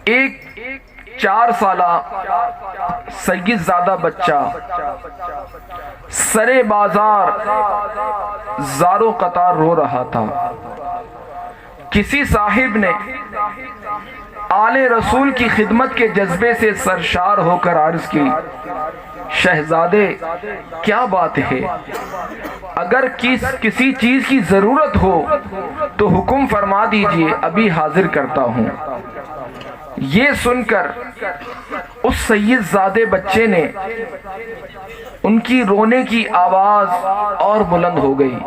ایک 4 سالہ سید زادہ بچہ سرے بازار زارو قطار رو رہا تھا۔ کسی صاحب نے آل رسول کی خدمت کے جذبے سے سرشار ہو کر عرض کی، شہزادے کیا بات ہے؟ اگر کسی چیز کی ضرورت ہو تو حکم فرما دیجئے، ابھی حاضر کرتا ہوں۔ یہ سن کر اس سید زادے بچے نے ان کی رونے کی آواز اور بلند ہو گئی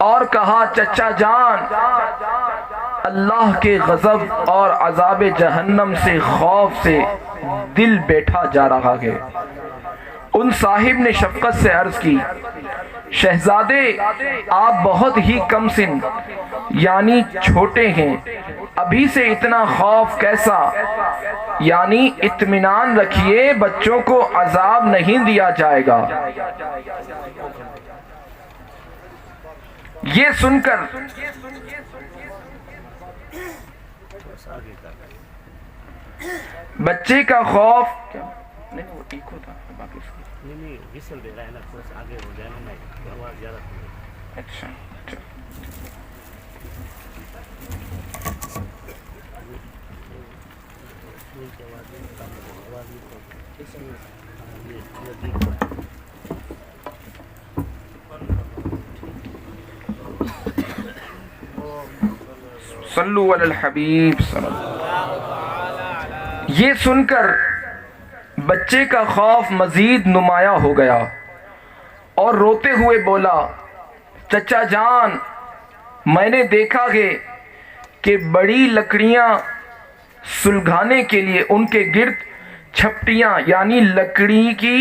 اور کہا، چچا جان، اللہ کے غضب اور عذاب جہنم سے خوف سے دل بیٹھا جا رہا ہے۔ ان صاحب نے شفقت سے عرض کی، شہزادے آپ بہت ہی کم سن یعنی چھوٹے ہیں، ابھی سے اتنا خوف کیسا؟ یعنی اطمینان رکھیے، بچوں کو عذاب نہیں دیا جائے گا۔ یہ سن کر بچے کا خوف اچھا صلو علی الحبیب صلی اللہ۔ یہ سن کر بچے کا خوف مزید نمایاں ہو گیا اور روتے ہوئے بولا، چچا جان، میں نے دیکھا ہے کہ بڑی لکڑیاں سلگھانے کے لیے ان کے گرد چھپٹیاں یعنی لکڑی کی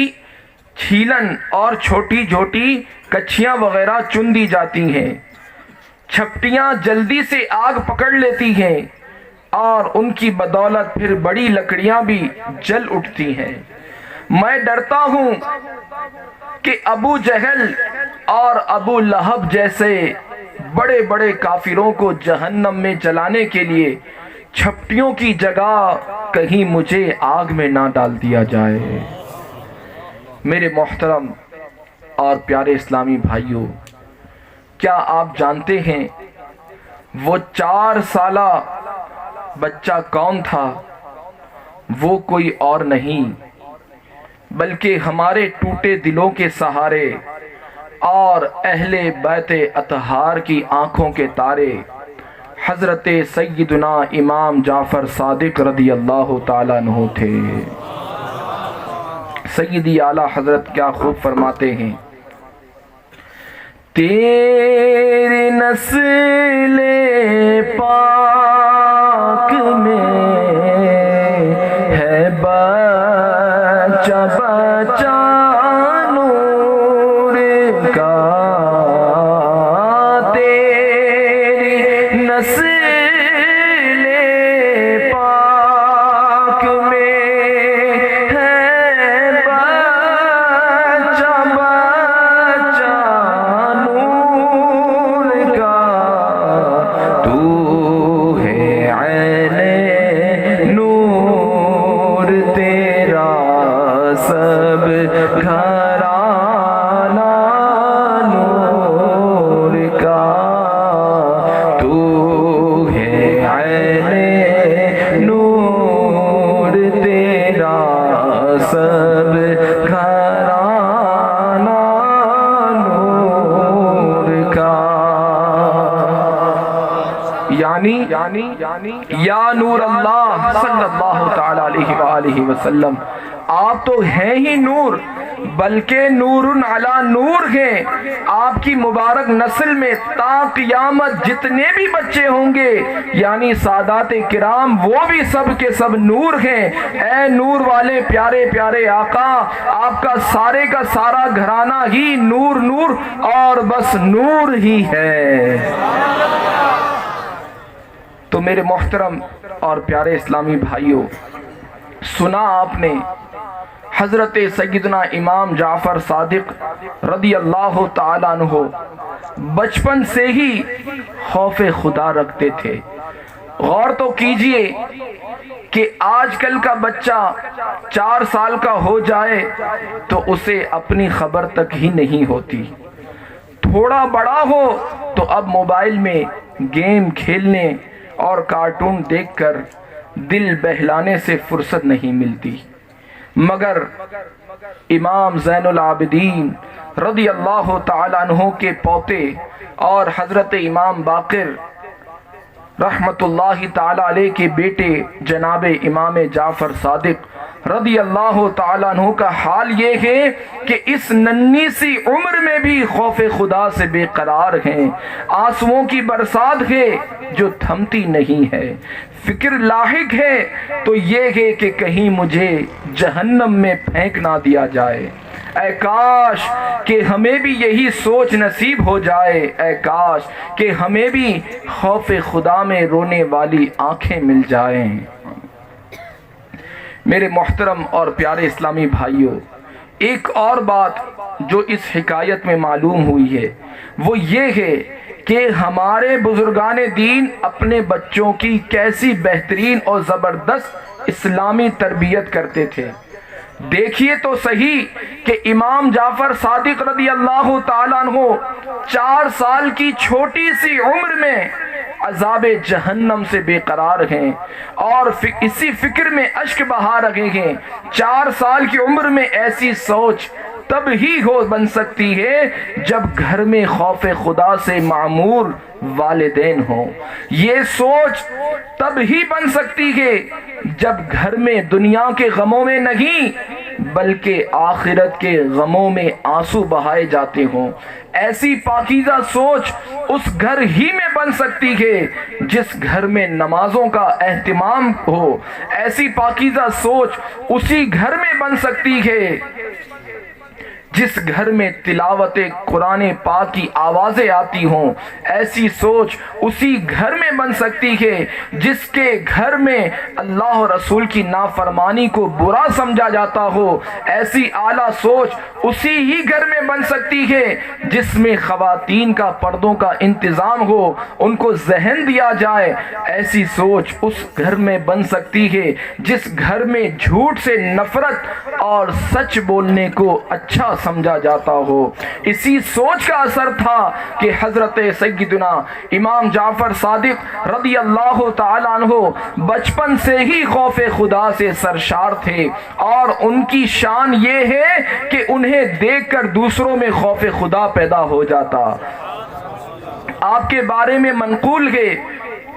چھیلن اور چھوٹی چھوٹی کچھیاں وغیرہ چن دی جاتی ہیں۔ چھپٹیاں جلدی سے آگ پکڑ لیتی ہیں اور ان کی بدولت پھر بڑی لکڑیاں بھی جل اٹھتی ہیں۔ میں ڈرتا ہوں کہ ابو جہل اور ابو لہب جیسے بڑے بڑے کافروں کو جہنم میں جلانے کے لیے چھپٹیوں کی جگہ کہیں مجھے آگ میں نہ ڈال دیا جائے۔ میرے محترم اور پیارے اسلامی بھائیوں، کیا آپ جانتے ہیں وہ 4 سالہ بچہ کون تھا؟ وہ کوئی اور نہیں بلکہ ہمارے ٹوٹے دلوں کے سہارے اور اہل بیت اطہار کی آنکھوں کے تارے حضرت سیدنا امام جعفر صادق رضی اللہ تعالیٰ عنہ تھے۔ سیدی اعلیٰ حضرت کیا خوب فرماتے ہیں، تیری نسل پاک میں ہے بچہ بچہ نور کا، تیری نسل پاک میں ہے بچہ بچہ یعنی یا نور اللہ صلی اللہ تعالی علیہ وآلہ وسلم، آپ تو ہیں ہی نور بلکہ نور علی نور ہیں۔ آپ کی مبارک نسل میں تا قیامت جتنے بھی بچے ہوں گے یعنی سادات کرام وہ بھی سب کے سب نور ہیں۔ اے نور والے پیارے پیارے آقا، آپ کا سارے کا سارا گھرانہ ہی نور نور اور بس نور ہی ہے۔ تو میرے محترم اور پیارے اسلامی بھائیوں، سنا آپ نے حضرت سیدنا امام جعفر صادق رضی اللہ تعالیٰ عنہ بچپن سے ہی خوف خدا رکھتے تھے۔ غور تو کیجئے کہ آج کل کا بچہ 4 سال کا ہو جائے تو اسے اپنی خبر تک ہی نہیں ہوتی، تھوڑا بڑا ہو تو اب موبائل میں گیم کھیلنے اور کارٹون دیکھ کر دل بہلانے سے فرصت نہیں ملتی۔ مگر امام زین العابدین رضی اللہ تعالیٰ عنہ کے پوتے اور حضرت امام باقر رحمت اللہ تعالیٰ علیہ کے بیٹے جناب امام جعفر صادق رضی اللہ تعالیٰ عنہ کا حال یہ ہے کہ اس ننھی سی عمر میں بھی خوف خدا سے بے قرار ہیں، آنسوؤں کی برسات ہے جو تھمتی نہیں ہے، فکر لاحق ہے تو یہ ہے کہ کہیں مجھے جہنم میں پھینک نہ دیا جائے۔ اے کاش کہ ہمیں بھی یہی سوچ نصیب ہو جائے، اے کاش کہ ہمیں بھی خوف خدا میں رونے والی آنکھیں مل جائیں۔ میرے محترم اور پیارے اسلامی بھائیوں، ایک اور بات جو اس حکایت میں معلوم ہوئی ہے وہ یہ ہے کہ ہمارے بزرگان دین اپنے بچوں کی کیسی بہترین اور زبردست اسلامی تربیت کرتے تھے۔ دیکھیے تو صحیح کہ امام جعفر صادق رضی اللہ تعالیٰ عنہ 4 سال کی چھوٹی سی عمر میں عذاب جہنم سے بے قرار ہیں اور اسی فکر میں اشک بہا رہے ہیں۔ 4 سال کی عمر میں ایسی سوچ تب ہی بن سکتی ہے جب گھر میں خوف خدا سے معمور والدین ہوں۔ یہ سوچ تب ہی بن سکتی ہے جب گھر میں دنیا کے غموں میں نہیں بلکہ آخرت کے غموں میں آنسو بہائے جاتے ہوں۔ ایسی پاکیزہ سوچ اس گھر ہی میں بن سکتی ہے جس گھر میں نمازوں کا اہتمام ہو۔ ایسی پاکیزہ سوچ اسی گھر میں بن سکتی ہے جس گھر میں تلاوت قرآن پاک کی آوازیں آتی ہوں۔ ایسی سوچ اسی گھر میں بن سکتی ہے جس کے گھر میں اللہ اور رسول کی نافرمانی کو برا سمجھا جاتا ہو۔ ایسی اعلیٰ سوچ اسی ہی گھر میں بن سکتی ہے جس میں خواتین کا پردوں کا انتظام ہو، ان کو ذہن دیا جائے۔ ایسی سوچ اس گھر میں بن سکتی ہے جس گھر میں جھوٹ سے نفرت اور سچ بولنے کو اچھا سمجھا جاتا ہو۔ اسی سوچ کا اثر تھا کہ حضرت سیدنا امام جعفر صادق رضی اللہ تعالیٰ عنہ بچپن سے ہی خوف خدا سے سرشار تھے اور ان کی شان یہ ہے کہ انہیں دیکھ کر دوسروں میں خوف خدا پیدا ہو جاتا۔ آپ کے بارے میں منقول ہے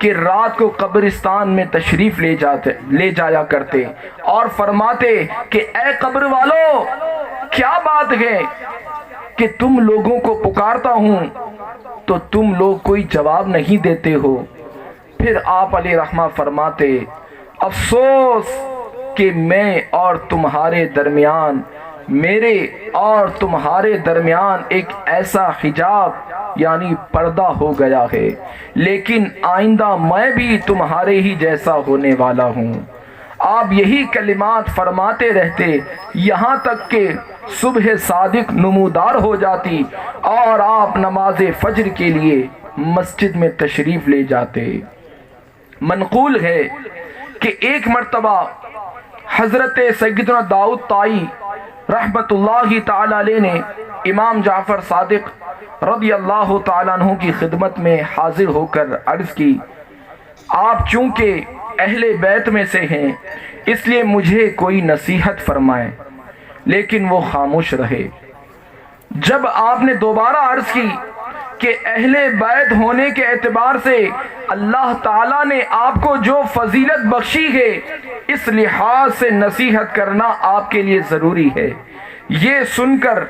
کہ رات کو قبرستان میں تشریف لے جایا کرتے اور فرماتے کہ اے قبر والو، کیا بات ہے کہ تم لوگوں کو پکارتا ہوں تو تم لوگ کوئی جواب نہیں دیتے ہو؟ پھر آپ علیہ رحمہ فرماتے، افسوس کہ میں اور تمہارے درمیان، میرے اور تمہارے درمیان ایک ایسا حجاب یعنی پردہ ہو گیا ہے، لیکن آئندہ میں بھی تمہارے ہی جیسا ہونے والا ہوں۔ آپ یہی کلمات فرماتے رہتے یہاں تک کہ صبح صادق نمودار ہو جاتی اور آپ نماز فجر کے لیے مسجد میں تشریف لے جاتے۔ منقول ہے کہ ایک مرتبہ حضرت سیدنا داؤد طائی رحمت اللہ تعالی علیہ نے امام جعفر صادق رضی اللہ تعالیٰ عنہ کی خدمت میں حاضر ہو کر عرض کی، آپ چونکہ اہل بیت میں سے ہیں اس لیے مجھے کوئی نصیحت فرمائیں، لیکن وہ خاموش رہے۔ جب آپ نے دوبارہ عرض کی کہ اہل بیت ہونے کے اعتبار سے اللہ تعالیٰ نے آپ کو جو فضیلت بخشی ہے اس لحاظ سے نصیحت کرنا آپ کے لیے ضروری ہے، یہ سن کر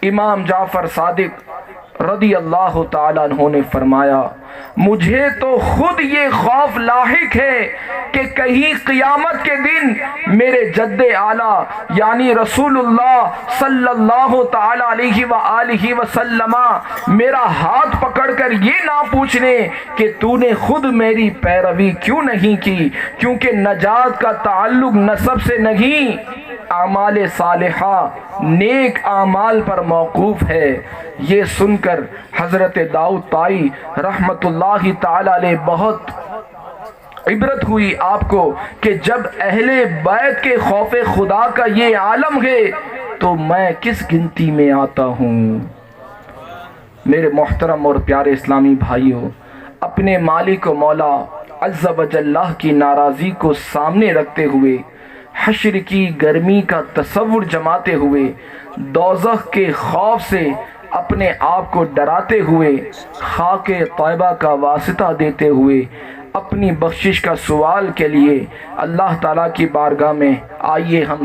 امام جعفر صادق رضی اللہ تعالیٰ عنہ نے فرمایا، مجھے تو خود یہ خوف لاحق ہے کہ کہیں قیامت کے دن میرے جد اعلیٰ یعنی رسول اللہ صلی اللہ تعالیٰ علیہ وآلہ وسلم میرا ہاتھ پکڑ کر یہ نہ پوچھ لیں کہ تو نے خود میری پیروی کیوں نہیں کی، کیونکہ نجات کا تعلق نسب سے نہیں، اعمال صالحہ نیک اعمال پر موقوف ہے۔ یہ سن کر حضرت داؤد طائی رحمت اللہ تعالی علیہ بہت عبرت ہوئی آپ کو کہ جب اہل بیت کے خوف خدا کا یہ عالم ہے تو میں کس گنتی میں آتا ہوں۔ میرے محترم اور پیارے اسلامی بھائیوں، اپنے مالک و مولا عز و جل کی ناراضی کو سامنے رکھتے ہوئے، حشر کی گرمی کا تصور جماتے ہوئے، دوزخ کے خوف سے اپنے آپ کو ڈراتے ہوئے، خاک طیبہ کا واسطہ دیتے ہوئے، اپنی بخشش کا سوال کے لیے اللہ تعالیٰ کی بارگاہ میں آئیے ہم